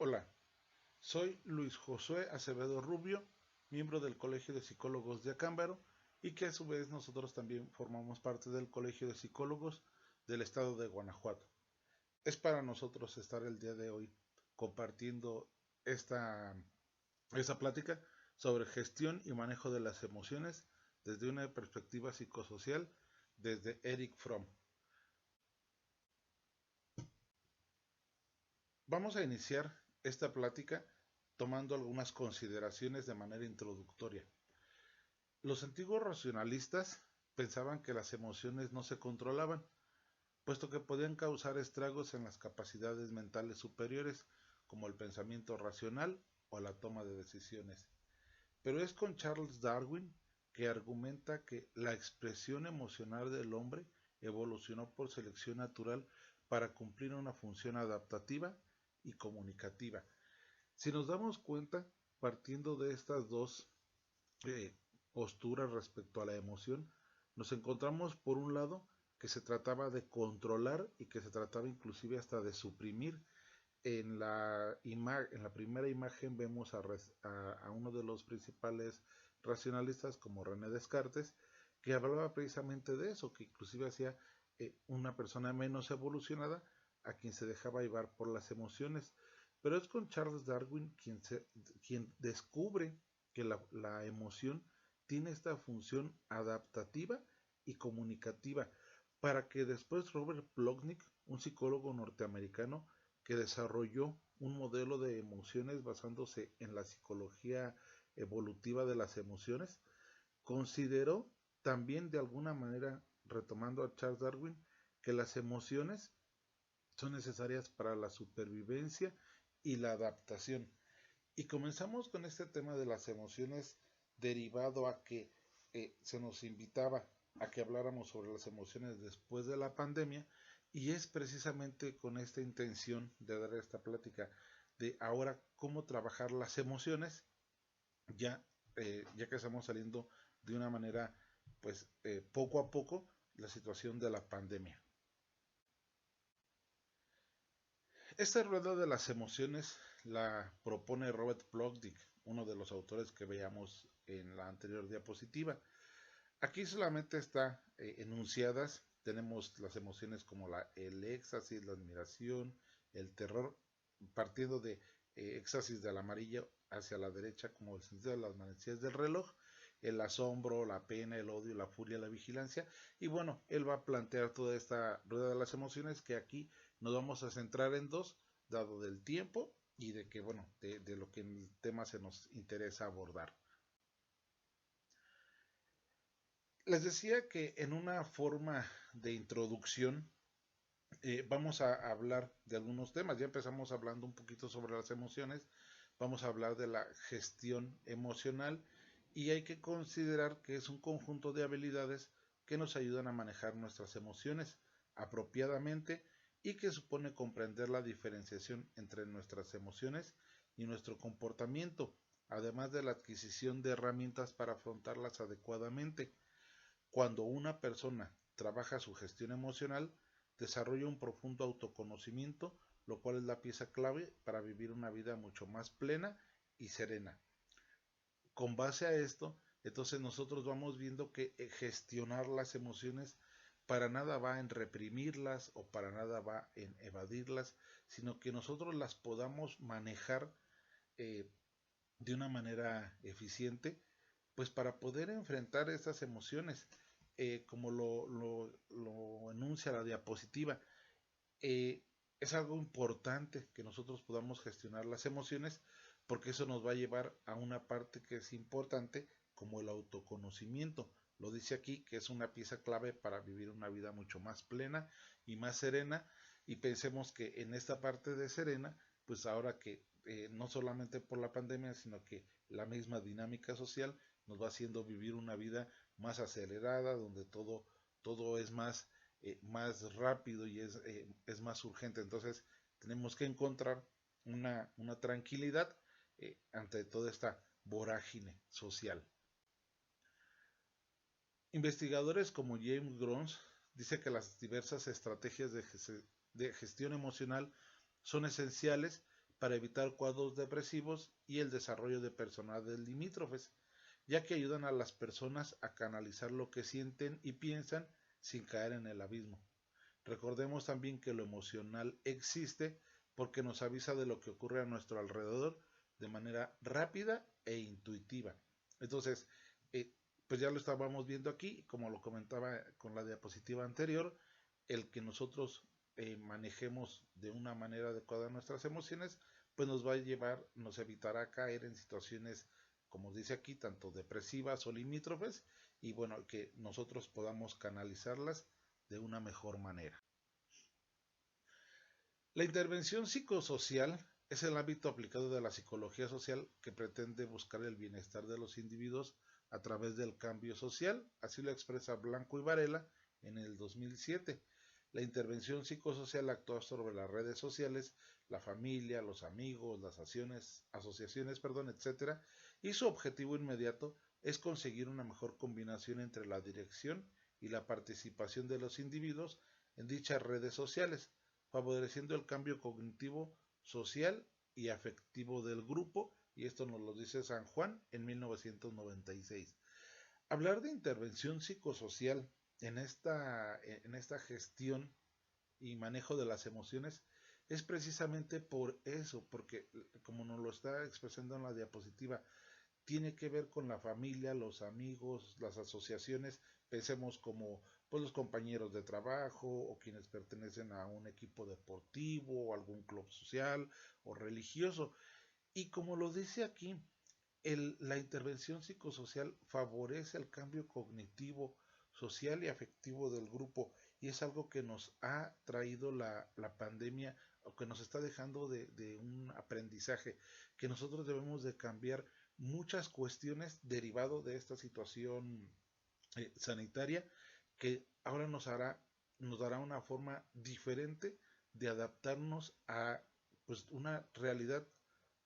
Hola, soy Luis Josué Acevedo Rubio, miembro del Colegio de Psicólogos de Acámbaro y que a su vez nosotros también formamos parte del Colegio de Psicólogos del estado de Guanajuato. Es para nosotros estar el día de hoy compartiendo esta plática sobre gestión y manejo de las emociones desde una perspectiva psicosocial desde Eric Fromm. Vamos a iniciar esta plática tomando algunas consideraciones de manera introductoria. Los antiguos racionalistas pensaban que las emociones no se controlaban, puesto que podían causar estragos en las capacidades mentales superiores, como el pensamiento racional o la toma de decisiones. Pero es con Charles Darwin que argumenta que la expresión emocional del hombre evolucionó por selección natural para cumplir una función adaptativa y comunicativa. Si nos damos cuenta, partiendo de estas dos eh, posturas respecto a la emoción, nos encontramos por un lado que se trataba de controlar y que se trataba inclusive hasta de suprimir. En la primera imagen vemos a uno de los principales racionalistas como René Descartes, que hablaba precisamente de eso, que inclusive hacía una persona menos evolucionada a quien se dejaba llevar por las emociones. Pero es con Charles Darwin quien descubre que la emoción tiene esta función adaptativa y comunicativa, para que después Robert Plotnik, un psicólogo norteamericano que desarrolló un modelo de emociones basándose en la psicología evolutiva de las emociones, consideró también de alguna manera, retomando a Charles Darwin, que las emociones son necesarias para la supervivencia y la adaptación. Y comenzamos con este tema de las emociones derivado a que se nos invitaba a que habláramos sobre las emociones después de la pandemia, y es precisamente con esta intención de dar esta plática de ahora cómo trabajar las emociones ya que estamos saliendo de una manera pues poco a poco la situación de la pandemia. Esta rueda de las emociones la propone Robert Plotnik, uno de los autores que veíamos en la anterior diapositiva. Aquí solamente está enunciadas, tenemos las emociones como el éxtasis, la admiración, el terror, partiendo de éxtasis del amarillo hacia la derecha como el sentido de las manecillas del reloj, el asombro, la pena, el odio, la furia, la vigilancia. Y bueno, él va a plantear toda esta rueda de las emociones, que aquí nos vamos a centrar en dos, dado del tiempo y de que, bueno, de lo que en el tema se nos interesa abordar. Les decía que en una forma de introducción vamos a hablar de algunos temas. Ya empezamos hablando un poquito sobre las emociones, vamos a hablar de la gestión emocional, y hay que considerar que es un conjunto de habilidades que nos ayudan a manejar nuestras emociones apropiadamente y que supone comprender la diferenciación entre nuestras emociones y nuestro comportamiento, además de la adquisición de herramientas para afrontarlas adecuadamente. Cuando una persona trabaja su gestión emocional, desarrolla un profundo autoconocimiento, lo cual es la pieza clave para vivir una vida mucho más plena y serena. Con base a esto, entonces nosotros vamos viendo que gestionar las emociones para nada va en reprimirlas o para nada va en evadirlas, sino que nosotros las podamos manejar eh, de una manera eficiente, pues para poder enfrentar estas emociones, como lo enuncia la diapositiva. Es algo importante que nosotros podamos gestionar las emociones, porque eso nos va a llevar a una parte que es importante, como el autoconocimiento. Lo dice aquí, que es una pieza clave para vivir una vida mucho más plena y más serena. Y pensemos que en esta parte de serena, pues ahora que no solamente por la pandemia, sino que la misma dinámica social nos va haciendo vivir una vida más acelerada, donde todo es más rápido y es más urgente. Entonces tenemos que encontrar una tranquilidad ante toda esta vorágine social. Investigadores como James Grons dice que las diversas estrategias de gestión emocional son esenciales para evitar cuadros depresivos y el desarrollo de personalidades limítrofes, ya que ayudan a las personas a canalizar lo que sienten y piensan sin caer en el abismo. Recordemos también que lo emocional existe porque nos avisa de lo que ocurre a nuestro alrededor de manera rápida e intuitiva. Entonces, eh, pues ya lo estábamos viendo aquí, como lo comentaba con la diapositiva anterior, el que nosotros manejemos de una manera adecuada nuestras emociones, pues nos va a llevar, nos evitará caer en situaciones, como dice aquí, tanto depresivas o limítrofes, y bueno, que nosotros podamos canalizarlas de una mejor manera. La intervención psicosocial es el ámbito aplicado de la psicología social que pretende buscar el bienestar de los individuos a través del cambio social, así lo expresa Blanco y Varela en el 2007. La intervención psicosocial actúa sobre las redes sociales, la familia, los amigos, las asociaciones, etcétera, y su objetivo inmediato es conseguir una mejor combinación entre la dirección y la participación de los individuos en dichas redes sociales, favoreciendo el cambio cognitivo, social y afectivo del grupo, y esto nos lo dice San Juan en 1996. Hablar de intervención psicosocial en esta gestión y manejo de las emociones es precisamente por eso, porque como nos lo está expresando en la diapositiva, tiene que ver con la familia, los amigos, las asociaciones, pensemos como pues los compañeros de trabajo o quienes pertenecen a un equipo deportivo o algún club social o religioso. Y como lo dice aquí, la intervención psicosocial favorece el cambio cognitivo, social y afectivo del grupo y es algo que nos ha traído la pandemia o que nos está dejando de un aprendizaje, que nosotros debemos de cambiar muchas cuestiones derivado de esta situación sanitaria que ahora nos dará una forma diferente de adaptarnos a pues una realidad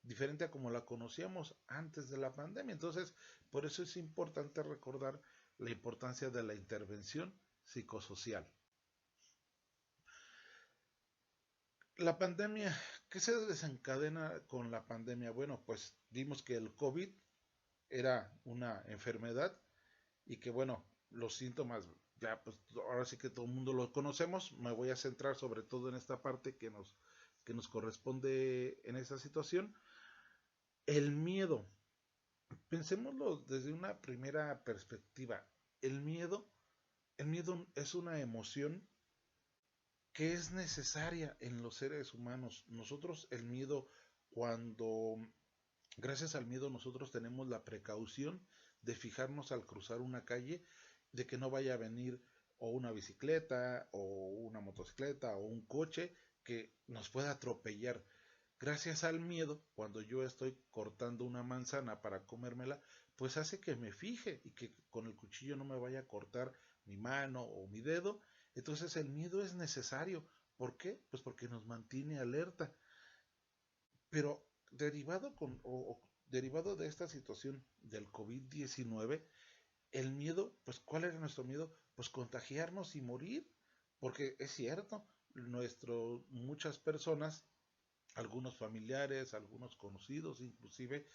diferente a como la conocíamos antes de la pandemia. Entonces, por eso es importante recordar la importancia de la intervención psicosocial. La pandemia, ¿qué se desencadena con la pandemia? Bueno, pues vimos que el COVID era una enfermedad y que bueno, los síntomas ya pues ahora sí que todo el mundo los conocemos. Me voy a centrar sobre todo en esta parte que nos corresponde en esta situación. El miedo, pensémoslo desde una primera perspectiva. El miedo, el miedo es una emoción que es necesaria en los seres humanos. Nosotros el miedo, cuando gracias al miedo nosotros tenemos la precaución de fijarnos al cruzar una calle de que no vaya a venir o una bicicleta o una motocicleta o un coche que nos pueda atropellar. Gracias al miedo, cuando yo estoy cortando una manzana para comérmela, pues hace que me fije y que con el cuchillo no me vaya a cortar mi mano o mi dedo. Entonces el miedo es necesario. ¿Por qué? Pues porque nos mantiene alerta. Pero derivado de esta situación del COVID-19, el miedo, pues ¿cuál era nuestro miedo? Pues contagiarnos y morir. Porque es cierto, muchas personas, algunos familiares, algunos conocidos inclusive,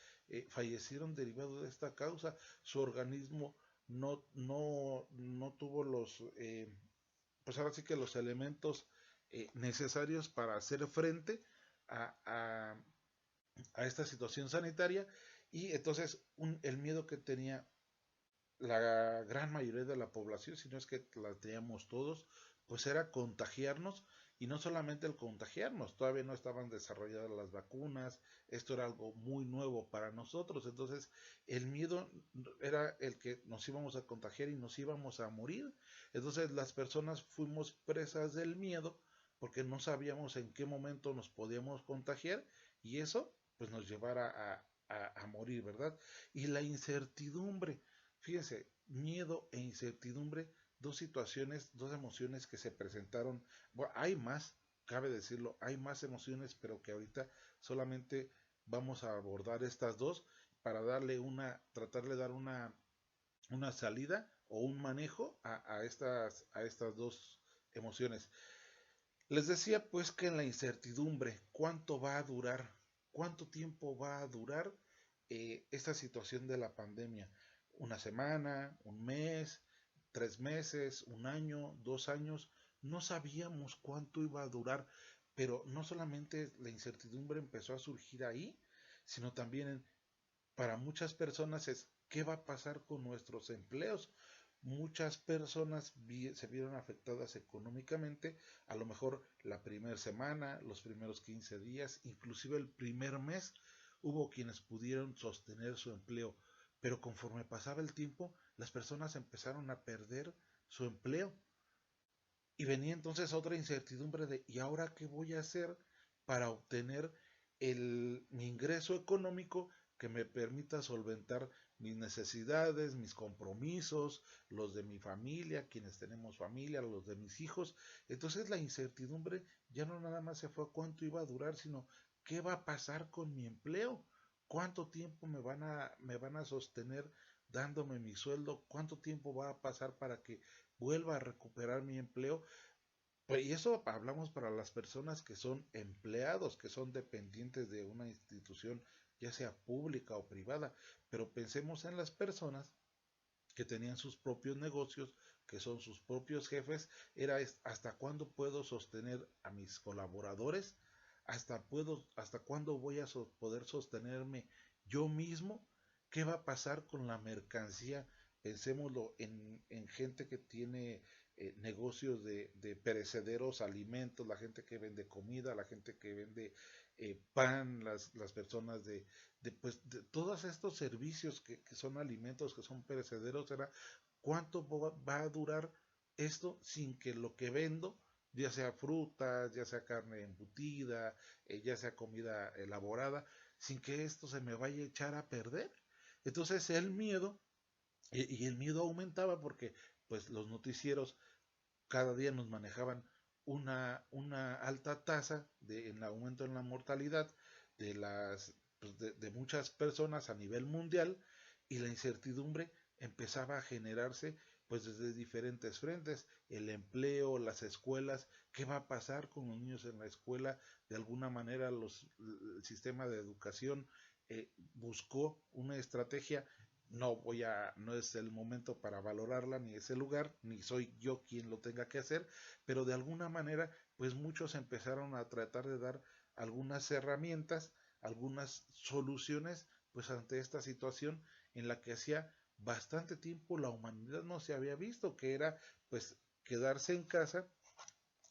fallecieron derivado de esta causa. Su organismo no tuvo pues ahora sí que los elementos necesarios para hacer frente a, a, a esta situación sanitaria y entonces el miedo que tenía la gran mayoría de la población, si no es que la teníamos todos, pues era contagiarnos y no solamente el contagiarnos, todavía no estaban desarrolladas las vacunas, esto era algo muy nuevo para nosotros, entonces el miedo era el que nos íbamos a contagiar y nos íbamos a morir, entonces las personas fuimos presas del miedo porque no sabíamos en qué momento nos podíamos contagiar y eso pues nos llevara a morir, ¿verdad? Y la incertidumbre, fíjense, miedo e incertidumbre, dos situaciones, dos emociones que se presentaron. Bueno, hay más, cabe decirlo, hay más emociones, pero que ahorita solamente vamos a abordar estas dos para tratar de dar una salida o un manejo a estas dos emociones. Les decía pues que en la incertidumbre, ¿cuánto va a durar? ¿cuánto tiempo va a durar esta situación de la pandemia? ¿Una semana, un mes, 3 meses, un año, 2 años? No sabíamos cuánto iba a durar, pero no solamente la incertidumbre empezó a surgir ahí, sino también para muchas personas es qué va a pasar con nuestros empleos. Muchas personas se vieron afectadas económicamente, a lo mejor la primera semana, los primeros 15 días, inclusive el primer mes, hubo quienes pudieron sostener su empleo, pero conforme pasaba el tiempo, las personas empezaron a perder su empleo y venía entonces otra incertidumbre de ¿y ahora qué voy a hacer para obtener mi ingreso económico que me permita solventar mis necesidades, mis compromisos, los de mi familia, quienes tenemos familia, los de mis hijos? Entonces la incertidumbre ya no nada más se fue a cuánto iba a durar, sino qué va a pasar con mi empleo, cuánto tiempo me van a sostener dándome mi sueldo, cuánto tiempo va a pasar para que vuelva a recuperar mi empleo. Pues, y eso hablamos para las personas que son empleados, que son dependientes de una institución, ya sea pública o privada, pero pensemos en las personas que tenían sus propios negocios, que son sus propios jefes, era hasta cuándo puedo sostener a mis colaboradores, hasta cuándo voy a poder sostenerme yo mismo, qué va a pasar con la mercancía. Pensémoslo en gente que tiene negocios de perecederos alimentos, la gente que vende comida, la gente que vende pan, las personas pues, de todos estos servicios que son alimentos, que son perecederos, era cuánto va a durar esto sin que lo que vendo, ya sea frutas, ya sea carne embutida, ya sea comida elaborada, sin que esto se me vaya a echar a perder. Entonces el miedo, y el miedo aumentaba porque pues los noticieros cada día nos manejaban una alta tasa en aumento en la mortalidad de muchas personas a nivel mundial, y la incertidumbre empezaba a generarse pues desde diferentes frentes, el empleo, las escuelas, qué va a pasar con los niños en la escuela. De alguna manera el sistema de educación buscó una estrategia. No es el momento para valorarla, ni es el lugar, ni soy yo quien lo tenga que hacer, pero de alguna manera, pues muchos empezaron a tratar de dar algunas herramientas, algunas soluciones, pues ante esta situación en la que hacía bastante tiempo la humanidad no se había visto, que era pues quedarse en casa,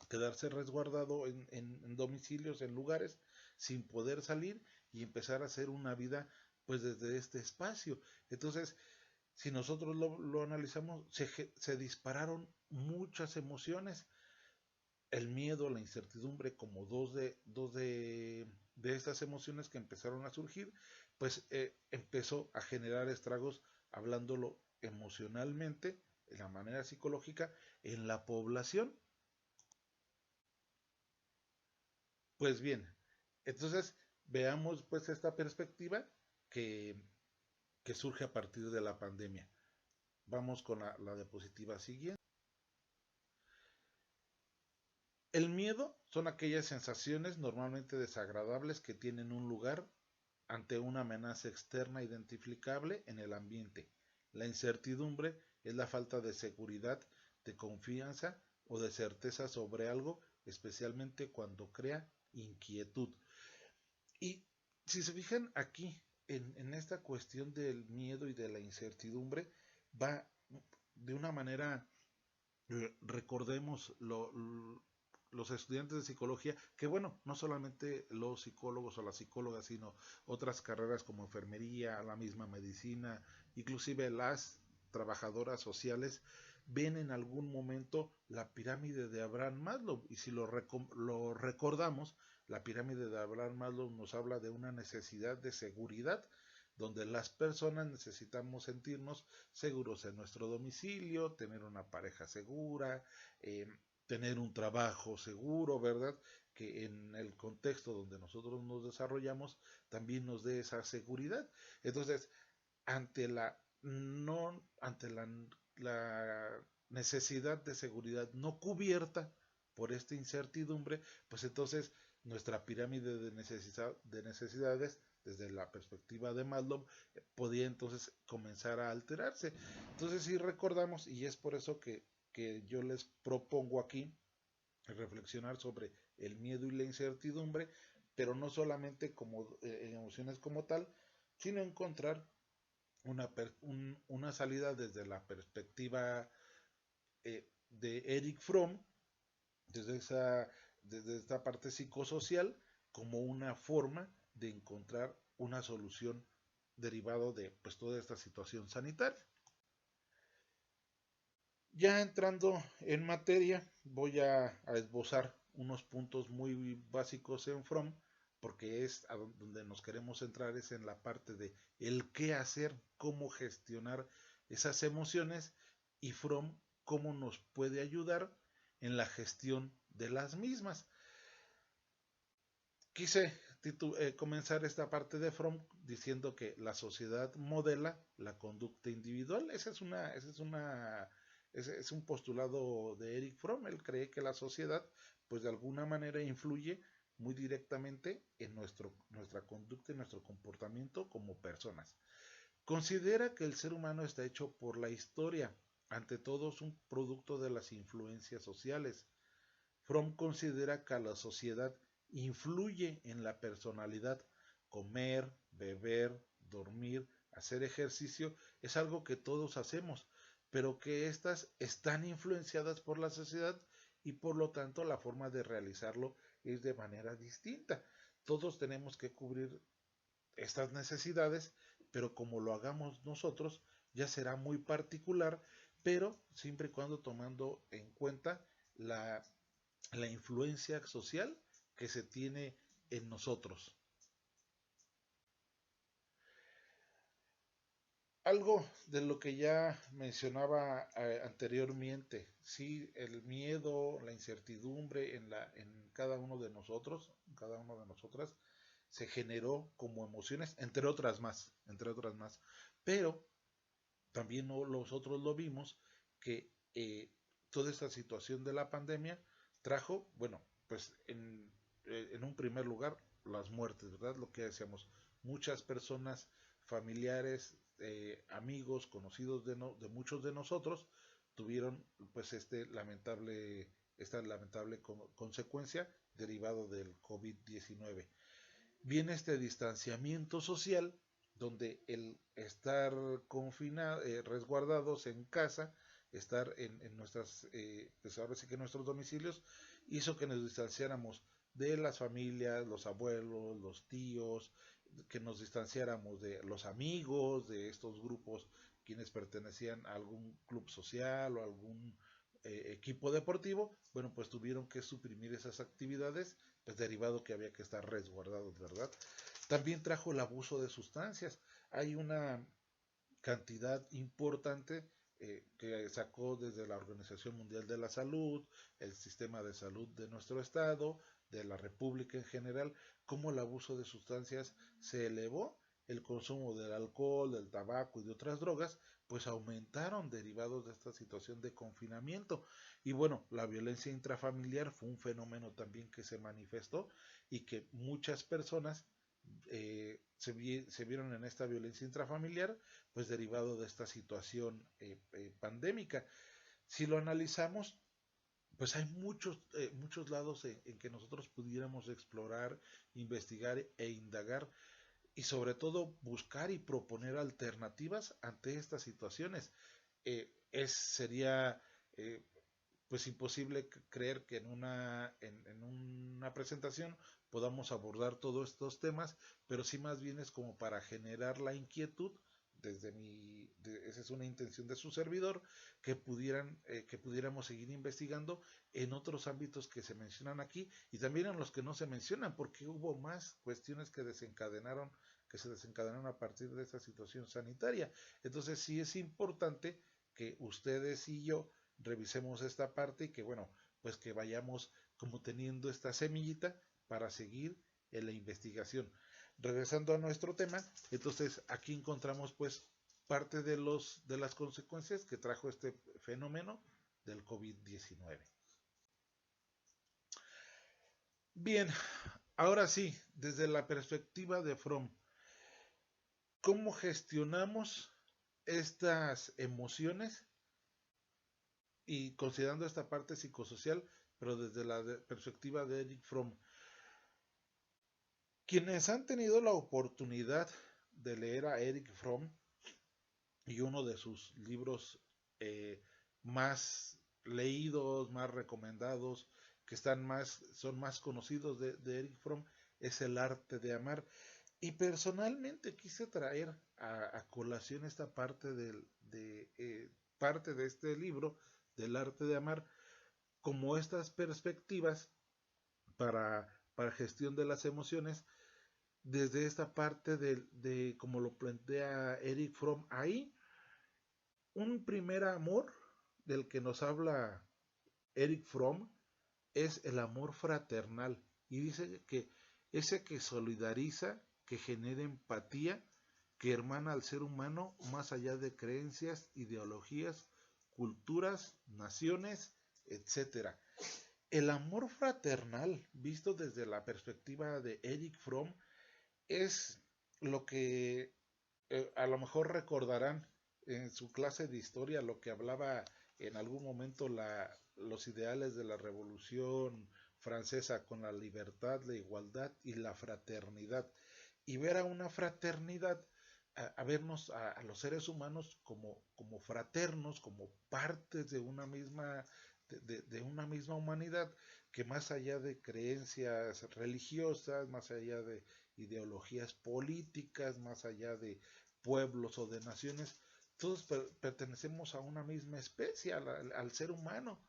quedarse resguardado en domicilios, en lugares, sin poder salir y empezar a hacer una vida pues desde este espacio. Entonces, si nosotros lo analizamos, se dispararon muchas emociones, el miedo, la incertidumbre, como dos de estas emociones que empezaron a surgir, pues empezó a generar estragos, hablándolo emocionalmente, de la manera psicológica, en la población. Pues bien, entonces veamos pues esta perspectiva que, que surge a partir de la pandemia. Vamos con la diapositiva siguiente. El miedo son aquellas sensaciones normalmente desagradables que tienen un lugar ante una amenaza externa identificable en el ambiente. La incertidumbre es la falta de seguridad, de confianza o de certeza sobre algo, especialmente cuando crea inquietud. Y si se fijan aquí, en esta cuestión del miedo y de la incertidumbre, va de una manera, recordemos los estudiantes de psicología, que bueno, no solamente los psicólogos o las psicólogas, sino otras carreras como enfermería, la misma medicina, inclusive las trabajadoras sociales, ven en algún momento la pirámide de Abraham Maslow. Y si lo recordamos, la pirámide de Abraham Maslow nos habla de una necesidad de seguridad, donde las personas necesitamos sentirnos seguros en nuestro domicilio, tener una pareja segura, tener un trabajo seguro, ¿verdad? Que en el contexto donde nosotros nos desarrollamos también nos dé esa seguridad. Entonces, ante la no ante la necesidad de seguridad no cubierta por esta incertidumbre, pues entonces nuestra pirámide de necesidades desde la perspectiva de Maslow podía entonces comenzar a alterarse. Entonces si recordamos, y es por eso que yo les propongo aquí reflexionar sobre el miedo y la incertidumbre, pero no solamente como emociones como tal, sino encontrar una salida desde la perspectiva de Eric Fromm, desde, desde esta parte psicosocial, como una forma de encontrar una solución derivado de pues, toda esta situación sanitaria. Ya entrando en materia, voy a esbozar unos puntos muy básicos en From, porque es a donde nos queremos centrar, es en la parte de el qué hacer, cómo gestionar esas emociones y From cómo nos puede ayudar en la gestión de las mismas. Quise comenzar esta parte de From diciendo que la sociedad modela la conducta individual. Ese es un postulado de Eric Fromm. Él cree que la sociedad, pues de alguna manera influye muy directamente en nuestra conducta y nuestro comportamiento como personas. Considera que el ser humano está hecho por la historia, ante todo es un producto de las influencias sociales. Fromm considera que la sociedad influye en la personalidad. Comer, beber, dormir, hacer ejercicio es algo que todos hacemos, pero que éstas están influenciadas por la sociedad y por lo tanto la forma de realizarlo es de manera distinta. Todos tenemos que cubrir estas necesidades, pero como lo hagamos nosotros ya será muy particular, pero siempre y cuando tomando en cuenta la influencia social que se tiene en nosotros. Algo de lo que ya mencionaba anteriormente, sí, el miedo, la incertidumbre en cada uno de nosotros, en cada una de nosotras, se generó como emociones, entre otras más. Pero también nosotros lo vimos que toda esta situación de la pandemia trajo, bueno, pues en un primer lugar, las muertes, ¿verdad? Lo que decíamos, muchas personas, familiares, amigos, conocidos de muchos de nosotros, tuvieron pues esta lamentable consecuencia derivado del COVID-19. Viene este distanciamiento social donde el estar confinados, resguardados en casa, estar en nuestras, pues ahora sí que nuestros domicilios, hizo que nos distanciáramos de las familias, los abuelos, los tíos, que nos distanciáramos de los amigos, de estos grupos quienes pertenecían a algún club social o algún equipo deportivo, bueno, pues tuvieron que suprimir esas actividades, pues derivado que había que estar resguardados, ¿verdad? También trajo el abuso de sustancias. Hay una cantidad importante que sacó desde la Organización Mundial de la Salud, el sistema de salud de nuestro estado, de la República en general, cómo el abuso de sustancias se elevó, el consumo del alcohol, del tabaco y de otras drogas, pues aumentaron derivados de esta situación de confinamiento. Y bueno, la violencia intrafamiliar fue un fenómeno también que se manifestó y que muchas personas se vieron en esta violencia intrafamiliar, pues derivado de esta situación pandémica. Si lo analizamos, pues hay muchos lados en que nosotros pudiéramos explorar, investigar e indagar y sobre todo buscar y proponer alternativas ante estas situaciones. Sería pues imposible creer que en una presentación podamos abordar todos estos temas, pero sí más bien es como para generar la inquietud esa es una intención de su servidor, que pudiéramos seguir investigando en otros ámbitos que se mencionan aquí y también en los que no se mencionan, porque hubo más cuestiones que se desencadenaron a partir de esta situación sanitaria. Entonces sí es importante que ustedes y yo revisemos esta parte y que bueno, pues que vayamos como teniendo esta semillita para seguir en la investigación. Regresando a nuestro tema, entonces aquí encontramos pues parte de las consecuencias que trajo este fenómeno del COVID-19. Bien, Ahora sí, desde la perspectiva de Fromm, ¿cómo gestionamos estas emociones y considerando esta parte psicosocial, pero desde la perspectiva de Eric Fromm? Quienes han tenido la oportunidad de leer a Eric Fromm y uno de sus libros eh, más leídos, más recomendados, que son más conocidos de Eric Fromm, es El arte de amar. Y personalmente quise traer a colación esta parte de este libro, del arte de amar, como estas perspectivas para gestión de las emociones, desde esta parte como lo plantea Eric Fromm ahí, un primer amor del que nos habla Eric Fromm es el amor fraternal, y dice que ese que solidariza, que genera empatía, que hermana al ser humano más allá de creencias, ideologías, culturas, naciones, etcétera. El amor fraternal, visto desde la perspectiva de Eric Fromm, es lo que a lo mejor recordarán en su clase de historia, lo que hablaba en algún momento los ideales de la Revolución Francesa, con la libertad, la igualdad y la fraternidad. Y ver a una fraternidad, a vernos a los seres humanos como fraternos, como partes de una una misma humanidad, que más allá de creencias religiosas, más allá de ideologías políticas, más allá de pueblos o de naciones, todos pertenecemos a una misma especie, al ser humano.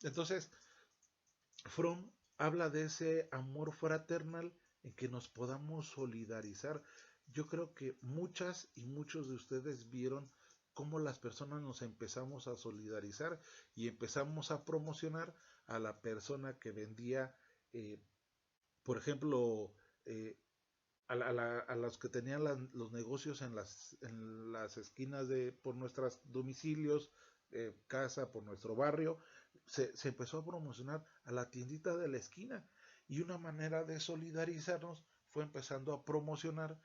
Entonces, Fromm habla de ese amor fraternal en que nos podamos solidarizar. Yo creo que muchas y muchos de ustedes vieron cómo las personas nos empezamos a solidarizar y empezamos a promocionar a la persona que vendía, eh, por ejemplo, eh, a los que tenían los negocios en las esquinas por nuestros domicilios, casa, por nuestro barrio, se empezó a promocionar a la tiendita de la esquina, y una manera de solidarizarnos fue empezando a promocionar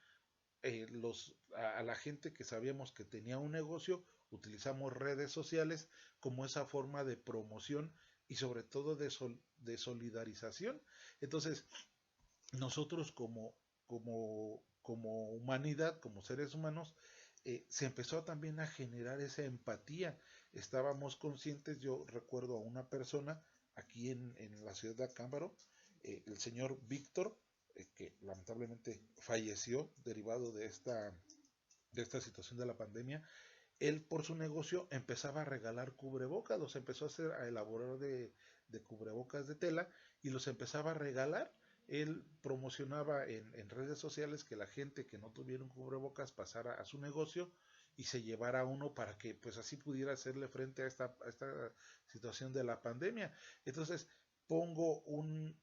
a la gente que sabíamos que tenía un negocio. Utilizamos redes sociales como esa forma de promoción y sobre todo de solidarización. Entonces, nosotros como humanidad, como seres humanos, se empezó también a generar esa empatía. Estábamos conscientes, yo recuerdo a una persona aquí en la ciudad de Acámbaro, el señor Víctor, que lamentablemente falleció derivado de esta situación de la pandemia. Él por su negocio empezaba a regalar cubrebocas, los empezó a elaborar de cubrebocas de tela y los empezaba a regalar. Él promocionaba en redes sociales que la gente que no tuviera un cubrebocas pasara a su negocio y se llevara uno para que pues así pudiera hacerle frente a esta situación de la pandemia. Entonces pongo un,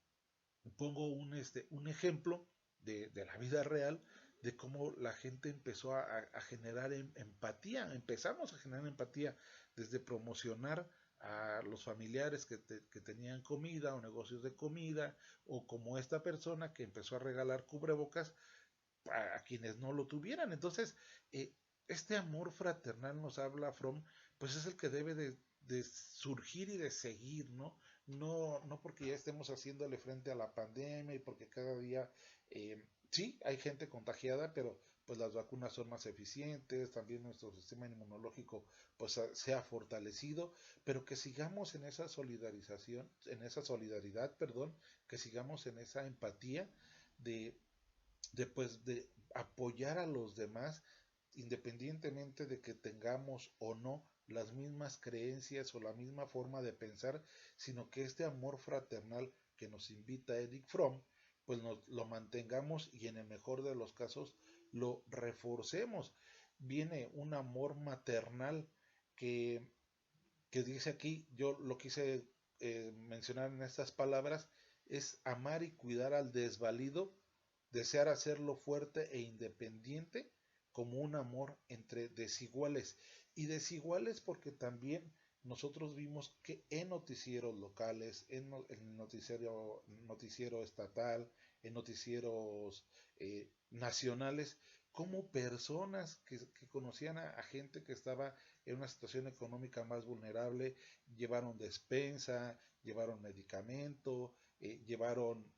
un ejemplo de la vida real de cómo la gente empezó a generar empatía. Empezamos a generar empatía desde promocionar a los familiares que tenían comida o negocios de comida, o como esta persona que empezó a regalar cubrebocas a quienes no lo tuvieran. Entonces, este amor fraternal, nos habla From, pues es el que debe de surgir y de seguir, ¿no? No porque ya estemos haciéndole frente a la pandemia y porque cada día, sí, hay gente contagiada, pero pues las vacunas son más eficientes, también nuestro sistema inmunológico pues se ha fortalecido, pero que sigamos en esa solidarización, en esa solidaridad, perdón, que sigamos en esa empatía de de apoyar a los demás, independientemente de que tengamos o no las mismas creencias o la misma forma de pensar, sino que este amor fraternal que nos invita Eric Fromm, pues lo mantengamos y en el mejor de los casos lo reforcemos. Viene un amor maternal que, que dice aquí, yo lo quise mencionar en estas palabras, es amar y cuidar al desvalido, desear hacerlo fuerte e independiente, como un amor entre desiguales. Y desiguales porque también nosotros vimos que en noticieros locales, en el noticiero estatal, en noticieros nacionales, como personas que conocían a gente que estaba en una situación económica más vulnerable, llevaron despensa, llevaron medicamento, llevaron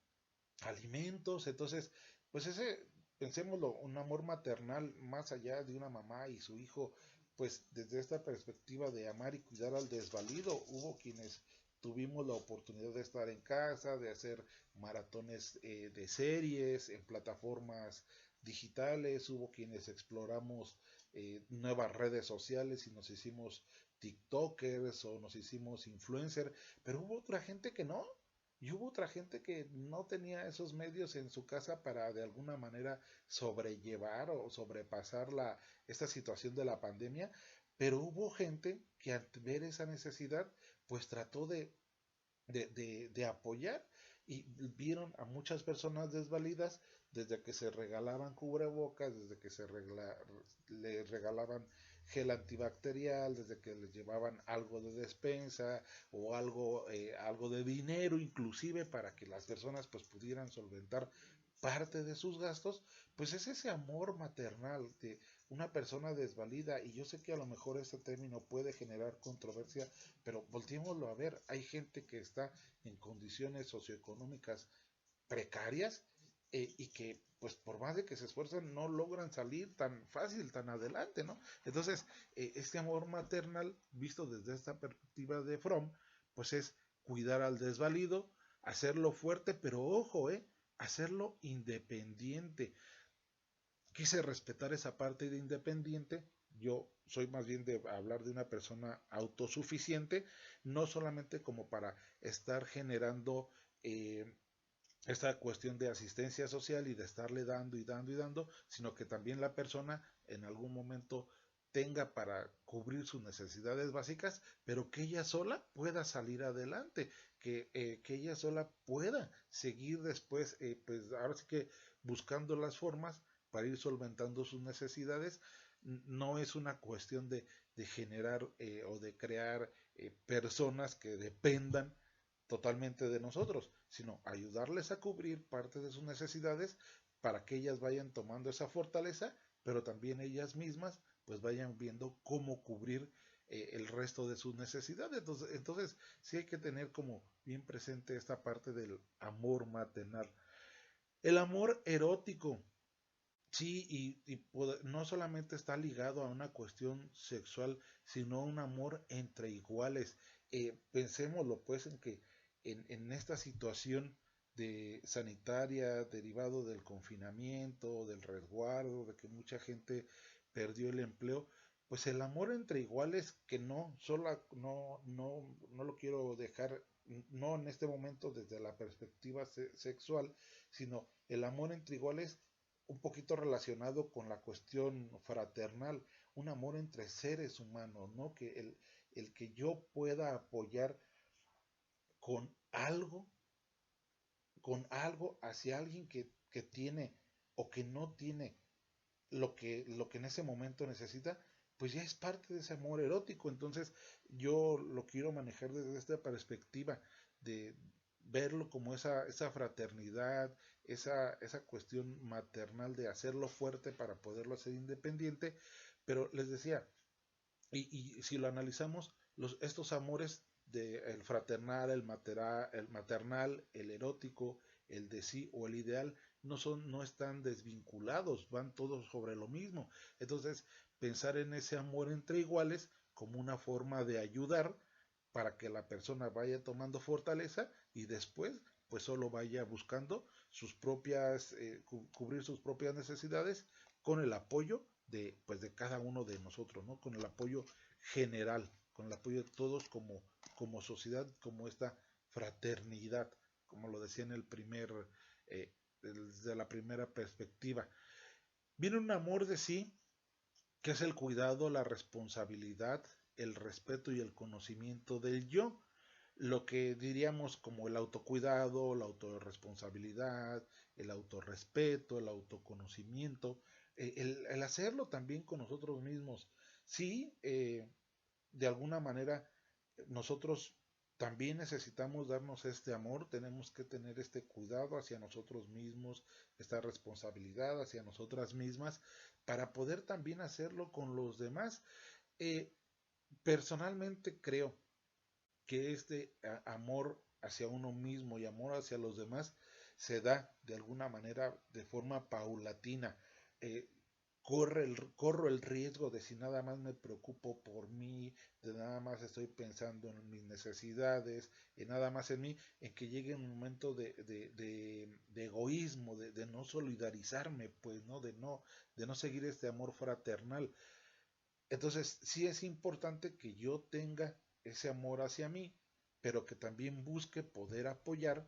alimentos. Entonces, pues ese, pensémoslo, un amor maternal más allá de una mamá y su hijo, pues desde esta perspectiva de amar y cuidar al desvalido, hubo quienes tuvimos la oportunidad de estar en casa, de hacer maratones de series en plataformas digitales, hubo quienes exploramos nuevas redes sociales y nos hicimos TikTokers o nos hicimos influencer, pero hubo otra gente que no, y hubo otra gente que no tenía esos medios en su casa para de alguna manera sobrellevar o sobrepasar esta situación de la pandemia, pero hubo gente que al ver esa necesidad, pues trató de apoyar y vieron a muchas personas desvalidas desde que se regalaban cubrebocas, desde que les regalaban gel antibacterial, desde que les llevaban algo de despensa o algo de dinero inclusive para que las personas pues pudieran solventar parte de sus gastos, pues es ese amor maternal de una persona desvalida. Y yo sé que a lo mejor este término puede generar controversia, pero volteémoslo a ver, hay gente que está en condiciones socioeconómicas precarias y que pues por más de que se esfuerzan no logran salir tan fácil, tan adelante, ¿no? Entonces, este amor maternal, visto desde esta perspectiva de Fromm, pues es cuidar al desvalido, hacerlo fuerte, pero ojo, hacerlo independiente. Quise respetar esa parte de independiente. Yo soy más bien de hablar de una persona autosuficiente, no solamente como para estar generando esta cuestión de asistencia social y de estarle dando y dando y dando, sino que también la persona en algún momento tenga para cubrir sus necesidades básicas, pero que ella sola pueda salir adelante, que ella sola pueda seguir después, pues ahora sí que buscando las formas para ir solventando sus necesidades. No es una cuestión de generar o de crear personas que dependan totalmente de nosotros, sino ayudarles a cubrir parte de sus necesidades para que ellas vayan tomando esa fortaleza, pero también ellas mismas pues vayan viendo cómo cubrir el resto de sus necesidades. Entonces sí hay que tener como bien presente esta parte del amor maternal. El amor erótico, sí, no solamente está ligado a una cuestión sexual, sino a un amor entre iguales. Pensémoslo pues en que en esta situación de sanitaria derivado del confinamiento, del resguardo, de que mucha gente perdió el empleo, pues el amor entre iguales que no lo quiero dejar, no en este momento desde la perspectiva sexual, sino el amor entre iguales un poquito relacionado con la cuestión fraternal, un amor entre seres humanos, ¿no? Que el que yo pueda apoyar con algo, con algo hacia alguien que tiene o que no tiene lo que en ese momento necesita, pues ya es parte de ese amor erótico. Entonces yo lo quiero manejar desde esta perspectiva de verlo como esa fraternidad, esa cuestión maternal de hacerlo fuerte para poderlo hacer independiente. Pero les decía, y si lo analizamos, estos amores el fraternal, el maternal, el erótico, el de sí o el ideal, no están desvinculados, van todos sobre lo mismo. Entonces, pensar en ese amor entre iguales como una forma de ayudar para que la persona vaya tomando fortaleza y después pues solo vaya buscando sus propias, cubrir sus propias necesidades con el apoyo de cada uno de nosotros, ¿no? Con el apoyo general, con el apoyo de todos como sociedad, como esta fraternidad, como lo decía en desde la primera perspectiva. Viene un amor de sí, que es el cuidado, la responsabilidad, el respeto y el conocimiento del yo, lo que diríamos como el autocuidado, la autorresponsabilidad, el autorrespeto, el autoconocimiento, el hacerlo también con nosotros mismos. Sí, de alguna manera nosotros también necesitamos darnos este amor, tenemos que tener este cuidado hacia nosotros mismos, esta responsabilidad hacia nosotras mismas, para poder también hacerlo con los demás. Eh, Personalmente creo que este amor hacia uno mismo y amor hacia los demás se da de alguna manera de forma paulatina. Eh, Corro el riesgo de, si nada más me preocupo por mí, de nada más estoy pensando en mis necesidades, en nada más en mí, en que llegue un momento de egoísmo, de no solidarizarme, pues, ¿no? De no seguir este amor fraternal. Entonces, sí es importante que yo tenga ese amor hacia mí, pero que también busque poder apoyar,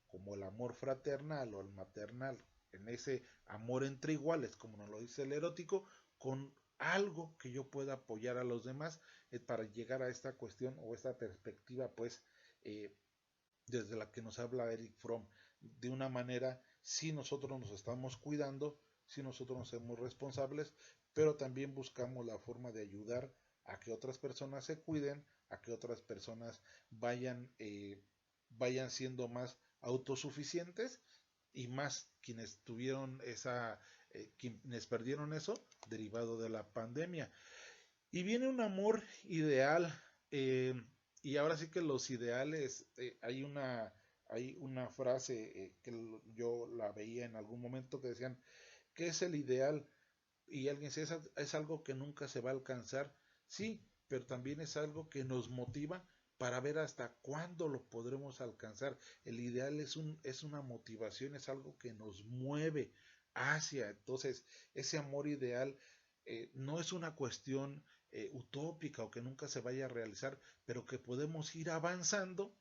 como el amor fraternal o el maternal, en ese amor entre iguales, como nos lo dice el erótico, con algo que yo pueda apoyar a los demás, para llegar a esta cuestión o esta perspectiva, pues, eh, desde la que nos habla Eric Fromm, de una manera, si nosotros nos estamos cuidando, si nosotros nos hacemos responsables, pero también buscamos la forma de ayudar a que otras personas se cuiden, a que otras personas vayan siendo más autosuficientes y más quienes tuvieron quienes perdieron eso derivado de la pandemia. Y viene un amor ideal, eh, y ahora sí que los ideales, hay una frase yo la veía en algún momento que decían, ¿qué es el ideal? Y alguien dice, es algo que nunca se va a alcanzar. Sí, pero también es algo que nos motiva para ver hasta cuándo lo podremos alcanzar. El ideal es una motivación, es algo que nos mueve hacia. Entonces, ese amor ideal no es una cuestión utópica o que nunca se vaya a realizar, pero que podemos ir avanzando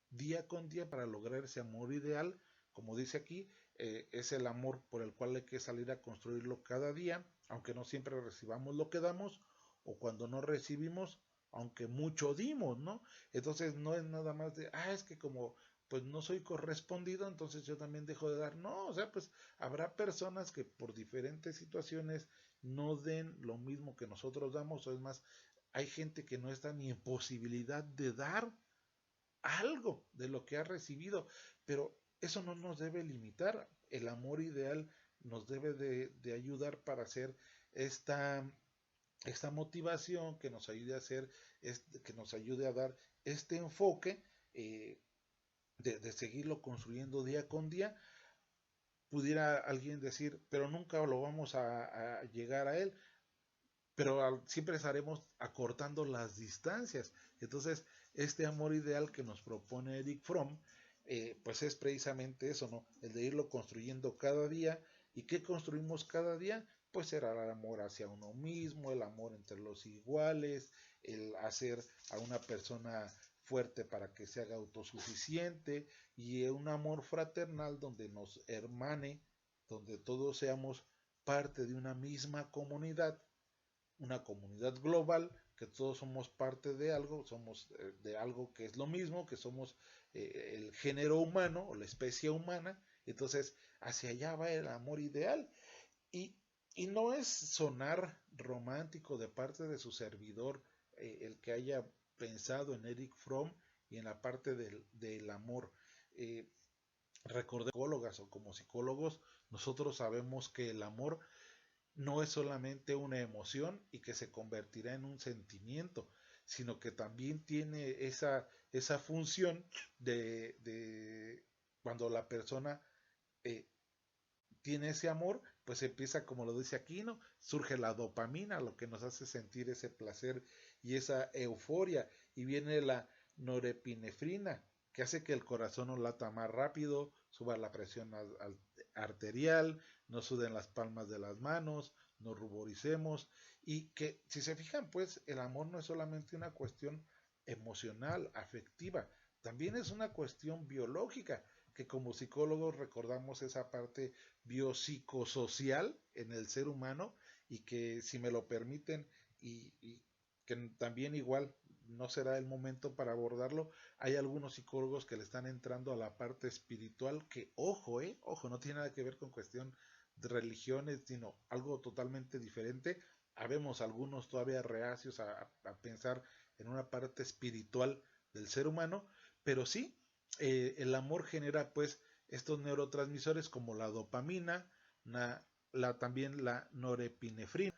día con día para lograr ese amor ideal. Como dice aquí, es el amor por el cual hay que salir a construirlo cada día, aunque no siempre recibamos lo que damos, o cuando no recibimos, aunque mucho dimos, ¿no? Entonces no es nada más de, es que como pues no soy correspondido, entonces yo también dejo de dar. No, o sea, pues habrá personas que por diferentes situaciones no den lo mismo que nosotros damos, o es más, hay gente que no está ni en posibilidad de dar algo de lo que ha recibido, pero eso no nos debe limitar. El amor ideal nos debe de ayudar para hacer esta, esta motivación que nos ayude a hacer, que nos ayude a dar este enfoque, de seguirlo construyendo día con día. Pudiera alguien decir, pero nunca lo vamos a llegar a él, pero siempre estaremos acortando las distancias. Entonces, este amor ideal que nos propone Eric Fromm, pues es precisamente eso, ¿no? El de irlo construyendo cada día. ¿Y qué construimos cada día? Pues será el amor hacia uno mismo, el amor entre los iguales, el hacer a una persona fuerte para que se haga autosuficiente, y un amor fraternal donde nos hermane, donde todos seamos parte de una misma comunidad, una comunidad global, que todos somos parte de algo, somos de algo que es lo mismo, que somos el género humano o la especie humana. Entonces, hacia allá va el amor ideal. Y, y no es sonar romántico de parte de su servidor, el que haya pensado en Eric Fromm y en la parte del amor. Eh, Recordemos, psicólogas o como psicólogos, nosotros sabemos que el amor no es solamente una emoción y que se convertirá en un sentimiento, sino que también tiene esa función de cuando la persona eh, tiene ese amor, pues empieza, como lo dice aquí, ¿no? Surge la dopamina, lo que nos hace sentir ese placer y esa euforia, y viene la norepinefrina, que hace que el corazón nos lata más rápido, suba la presión arterial, nos suden las palmas de las manos, nos ruboricemos, y que si se fijan, pues el amor no es solamente una cuestión emocional, afectiva, también es una cuestión biológica, que como psicólogos recordamos esa parte biopsicosocial en el ser humano, y que si me lo permiten, y que también igual no será el momento para abordarlo, hay algunos psicólogos que le están entrando a la parte espiritual, que ojo, no tiene nada que ver con cuestión de religiones, sino algo totalmente diferente. Habemos algunos todavía reacios a pensar en una parte espiritual del ser humano, Pero sí, el amor genera pues estos neurotransmisores como la dopamina, también la norepinefrina,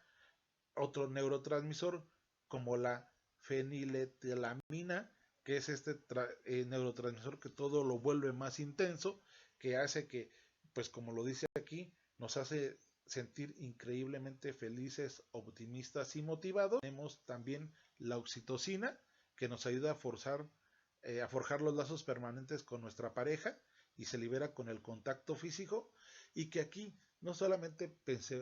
otro neurotransmisor como la feniletilamina, que es este neurotransmisor que todo lo vuelve más intenso, que hace que, pues como lo dice aquí, nos hace sentir increíblemente felices, optimistas y motivados. Tenemos también la oxitocina, que nos ayuda a forjar los lazos permanentes con nuestra pareja y se libera con el contacto físico, y que aquí no solamente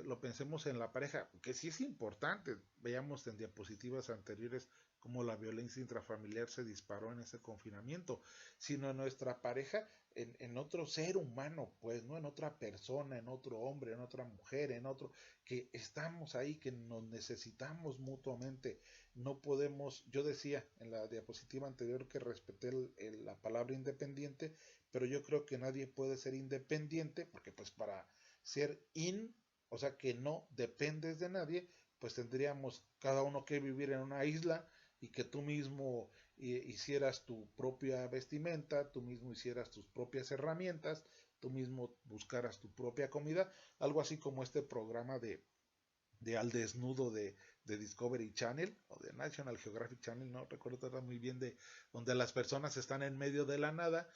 lo pensemos en la pareja, que sí es importante, veamos en diapositivas anteriores cómo la violencia intrafamiliar se disparó en ese confinamiento, sino en nuestra pareja, en otro ser humano, pues, ¿no? En otra persona, en otro hombre, en otra mujer, en otro, que estamos ahí, que nos necesitamos mutuamente. No podemos, yo decía en la diapositiva anterior que respeté la palabra independiente, pero yo creo que nadie puede ser independiente, porque pues para ser o sea que no dependes de nadie, pues tendríamos cada uno que vivir en una isla y que tú mismo hicieras tu propia vestimenta, tú mismo hicieras tus propias herramientas, tú mismo buscaras tu propia comida, algo así como este programa de Al Desnudo de Discovery Channel o de National Geographic Channel, no recuerdo muy bien, de donde las personas están en medio de la nada,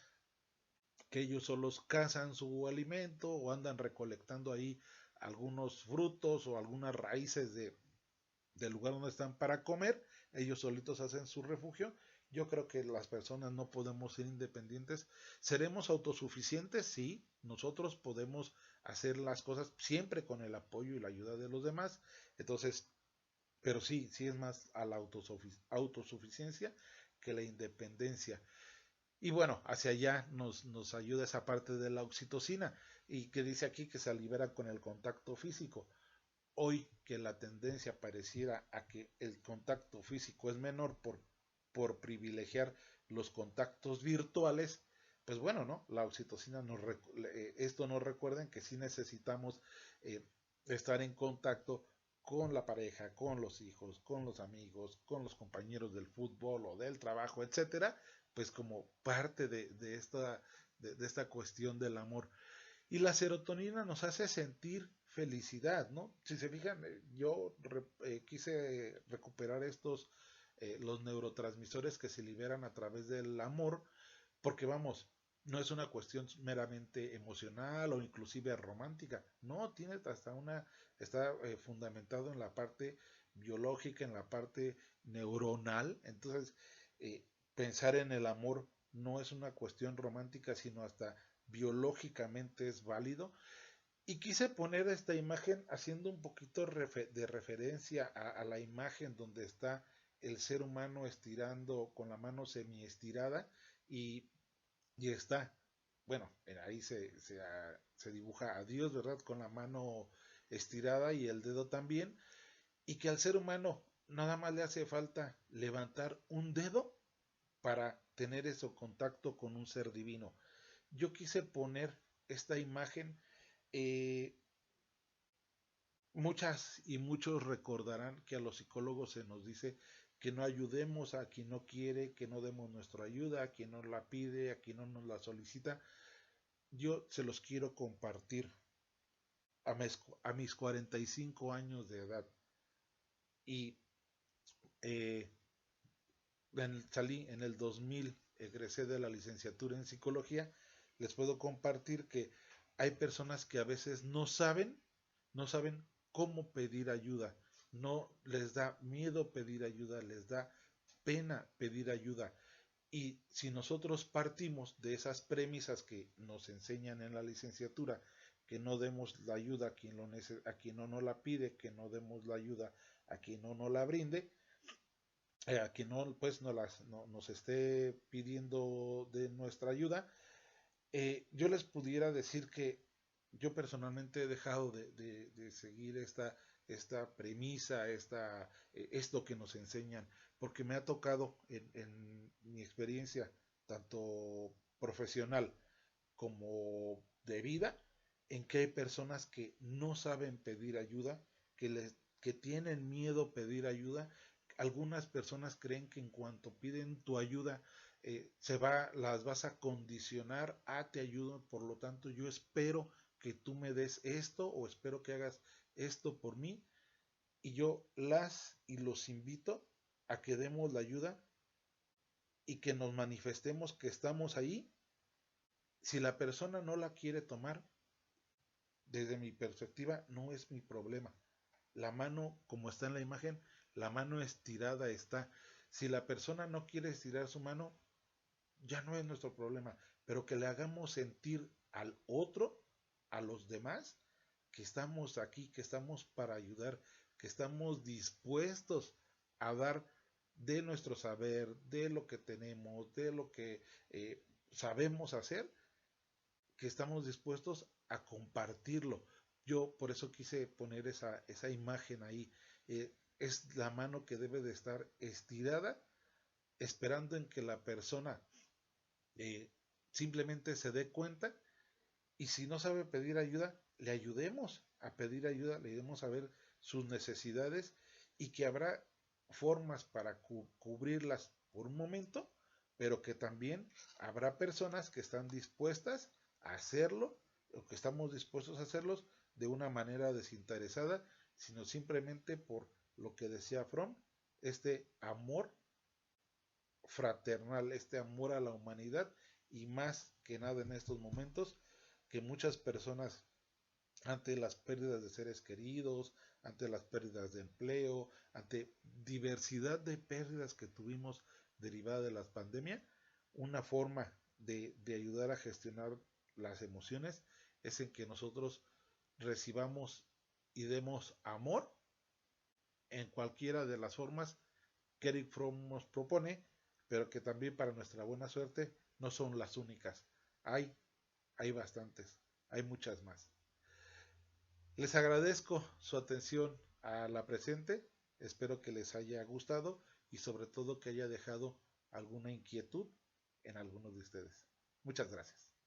que ellos solos cazan su alimento o andan recolectando ahí algunos frutos o algunas raíces del lugar donde están para comer, ellos solitos hacen su refugio. Yo creo que las personas no podemos ser independientes. ¿Seremos autosuficientes? Sí, nosotros podemos hacer las cosas siempre con el apoyo y la ayuda de los demás. Entonces, pero sí, sí es más a la autosuficiencia que la independencia. Y bueno, hacia allá nos ayuda esa parte de la oxitocina, y que dice aquí que se libera con el contacto físico. Hoy que la tendencia pareciera a que el contacto físico es menor por privilegiar los contactos virtuales, pues bueno, ¿no? La oxitocina esto nos recuerda que sí necesitamos eh, estar en contacto con la pareja, con los hijos, con los amigos, con los compañeros del fútbol o del trabajo, etcétera, pues como parte de esta cuestión del amor. Y la serotonina nos hace sentir felicidad, ¿no? Si se fijan, yo quise recuperar los neurotransmisores que se liberan a través del amor, porque vamos, no es una cuestión meramente emocional o inclusive romántica, no, está fundamentado en la parte biológica, en la parte neuronal. Entonces, eh, pensar en el amor no es una cuestión romántica, sino hasta biológicamente es válido. Y quise poner esta imagen haciendo un poquito de referencia a la imagen donde está el ser humano estirando con la mano semi-estirada, y, y está, bueno, ahí se dibuja a Dios, ¿verdad? Con la mano estirada y el dedo también, y que al ser humano nada más le hace falta levantar un dedo para tener ese contacto con un ser divino. Yo quise poner esta imagen. eh, Muchas y muchos recordarán que a los psicólogos se nos dice que no ayudemos a quien no quiere, que no demos nuestra ayuda, a quien no la pide, a quien no nos la solicita. Yo se los quiero compartir a mis 45 años de edad. Y eh, salí en el 2000, egresé de la licenciatura en psicología. Les puedo compartir que hay personas que a veces no saben cómo pedir ayuda, no les da miedo pedir ayuda, les da pena pedir ayuda. Y si nosotros partimos de esas premisas que nos enseñan en la licenciatura, que no demos la ayuda a quien no nos la pide, que no demos la ayuda a quien no nos la brinde, a quien no pues nos esté pidiendo de nuestra ayuda, yo les pudiera decir que yo personalmente he dejado de seguir esta premisa, esto que nos enseñan, porque me ha tocado en mi experiencia, tanto profesional como de vida, en que hay personas que no saben pedir ayuda, que tienen miedo pedir ayuda. Algunas personas creen que en cuanto piden tu ayuda, las vas a condicionar a te ayudo, por lo tanto yo espero que tú me des esto o espero que hagas esto por mí, y yo las y los invito a que demos la ayuda y que nos manifestemos que estamos ahí. Si la persona no la quiere tomar, desde mi perspectiva, no es mi problema. La mano, como está en la imagen, la mano estirada está. Si la persona no quiere estirar su mano, ya no es nuestro problema, pero que le hagamos sentir al otro, a los demás, que estamos aquí, que estamos para ayudar, que estamos dispuestos a dar de nuestro saber, de lo que tenemos, de lo que sabemos hacer, que estamos dispuestos a compartirlo. Yo por eso quise poner esa imagen ahí. Es la mano que debe de estar estirada, esperando en que la persona eh, simplemente se dé cuenta, y si no sabe pedir ayuda, le ayudemos a pedir ayuda, le ayudemos a ver sus necesidades, y que habrá formas para cubrirlas por un momento, pero que también habrá personas que están dispuestas a hacerlo, o que estamos dispuestos a hacerlos de una manera desinteresada, sino simplemente por lo que decía Fromm, este amor fraternal, este amor a la humanidad, y más que nada en estos momentos que muchas personas, ante las pérdidas de seres queridos, ante las pérdidas de empleo, ante diversidad de pérdidas que tuvimos derivada de la pandemia, una forma de ayudar a gestionar las emociones es en que nosotros recibamos y demos amor en cualquiera de las formas que Eric Fromm nos propone, pero que también, para nuestra buena suerte, no son las únicas. Hay, hay bastantes, hay muchas más. Les agradezco su atención a la presente, espero que les haya gustado y sobre todo que haya dejado alguna inquietud en algunos de ustedes. Muchas gracias.